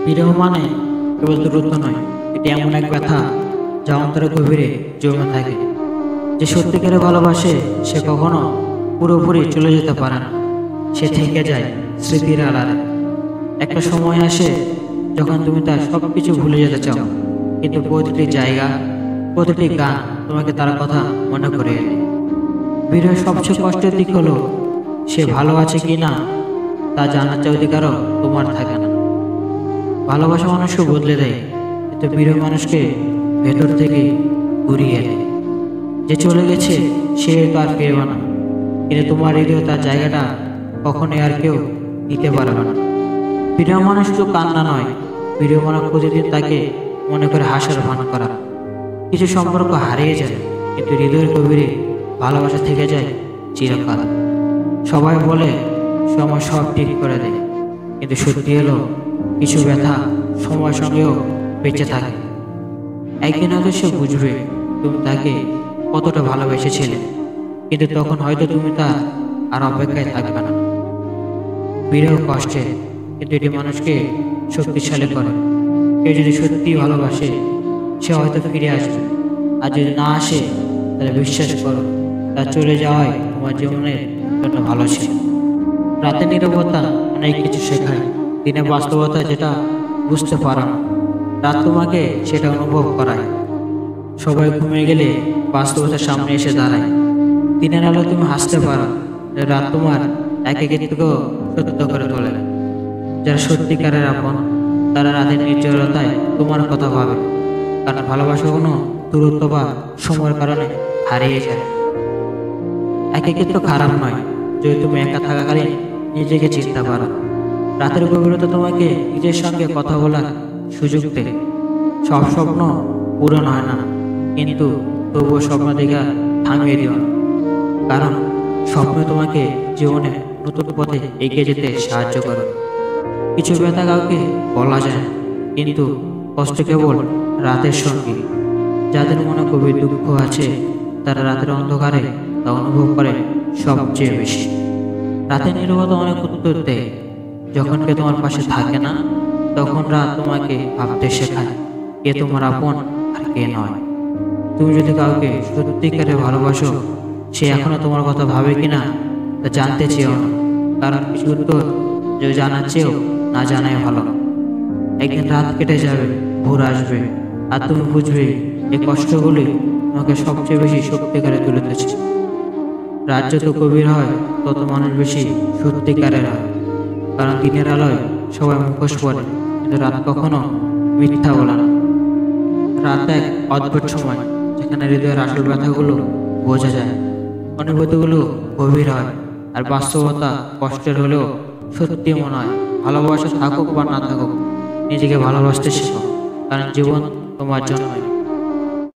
বিরহ মানে কেবল দূরত্ব নয়, এটি এমন এক ব্যথা যা অন্তরের গভীরে জমে থাকে। যে সত্যিকারে ভালোবাসে সে কখনো পুরোপুরি চলে যেতে পারে না, সে থেকে যায় স্মৃতির আড়ালে। একটা সময় আসে যখন তুমি তার সব কিছু ভুলে যেতে চাও, কিন্তু প্রতিটি জায়গা, প্রতিটি গান তোমাকে তার কথা মনে করে এনে। বিরহের সবচেয়ে কষ্টের দিক হলো সে ভালো আছে কি না তা জানার অধিকারও তোমার থাকে না। ভালোবাসা মানুষকে বদলে দেয়, কিন্তু বিরহ মানুষকে ভেতর থেকে ঘুরিয়ে দেয়। যে চলে গেছে সে তো আর ফিরবে না, কিন্তু তোমার হৃদয়ে তার জায়গাটা কখনোই আর কেউ দিতে পারবে না। প্রিয় মানুষ তো কান্না নয়, প্রিয় মানুষ প্রতিদিন তাকে মনে করে হাসার ভান করা। কিছু সম্পর্ক হারিয়ে যায়, কিন্তু হৃদয়ের গভীরে ভালোবাসা থেকে যায় চিরকাল। সবাই বলে সময় সব ঠিক করে দেয়, কিন্তু সত্যি হলো কিছু ব্যথা সময়ের সঙ্গেও বেঁচে থাকে। একদিন হয়তো সে বুঝবে তুমি তাকে কতটা ভালোবেসেছিলে, কিন্তু তখন হয়তো তুমি তার আর অপেক্ষায় থাকবে না। বিরহ কষ্টে, কিন্তু এটি মানুষকে শক্তিশালী করে। কেউ যদি সত্যিই ভালোবাসে সে হয়তো ফিরে আসবে, আর যদি না আসে তাহলে বিশ্বাস করো তার চলে যাওয়াই তোমার জীবনের জন্য ভালো ছিল। রাতের নীরবতা অনেক কিছু শেখায়, দিনের বাস্তবতা যেটা বুঝতে পারো না, রাত তোমাকে সেটা অনুভব করায়। সবাই ঘুমিয়ে গেলে বাস্তবতার সামনে এসে দাঁড়ায়। দিনের আলো তুমি হাসতে পারো, রাত তোমার একাকিত্বকেও সত্য করে তোলে। যারা সত্যিকারের আপন তারা রাতের নির্জনতায় তোমার কথা ভাবে, কারণ ভালোবাসা কোনো দূরত্ব বা সময়ের কারণে হারিয়ে যায়। একাকিত্ব খারাপ নয় যদি তুমি একা থাকাকালীন নিজেকে চিনতে পারো। রাতের গভীরতা তোমাকে নিজের সঙ্গে কথা বলার সুযোগ দেয়। সব স্বপ্ন পূরণ হয় না, কিন্তু তবুও স্বপ্ন দেখা থামিয়ে দিও না, কারণ স্বপ্ন তোমাকে জীবনে নতুন পথে এগিয়ে যেতে সাহায্য করে। কিছু ব্যথা কাউকে বলা যায় না, কিন্তু কষ্ট কেবল রাতের সঙ্গী। যাদের মনে গভীর দুঃখ আছে তারা রাতের অন্ধকারে তা অনুভব করে সবচেয়ে বেশি। রাতের নীরবতা অনেক উত্তর দেয়। যখন কে তোমার পাশে থাকে না, তখন রাত তোমাকে ভাবতে শেখায় কে তোমার আপন আর কে নয়। তুমি যদি কাউকে সত্যিকারে ভালোবাসো, সে এখনো তোমার কথা ভাবে কিনা তা জানতে চেয়েও না, কারণ কিছু উত্তর যে জানার চেয়েও না জানাই ভালো। একদিন রাত কেটে যাবে, ভোর আসবে, আর তুমি বুঝবে এই কষ্টগুলি তোমাকে সবচেয়ে বেশি সত্যিকারে তুলেছে। রাত যত গভীর হয় তত মানুষ বেশি সত্যিকারের হয়, কারণ দিনের আলোয় সবাই মুখোশ পরে, কিন্তু রাত কখনো মিথ্যা বলে না। রাত এক অদ্ভুত সময় যেখানে হৃদয়ের আসল ব্যথাগুলো বোঝা যায়, অনুভূতিগুলো গভীর হয়, আর বাস্তবতা কষ্টের হলেও সত্যি মনে হয়। ভালোবাসা থাকুক বা না থাকুক, নিজেকে ভালোবাসতে শেখো, কারণ জীবন তোমার জন্যই।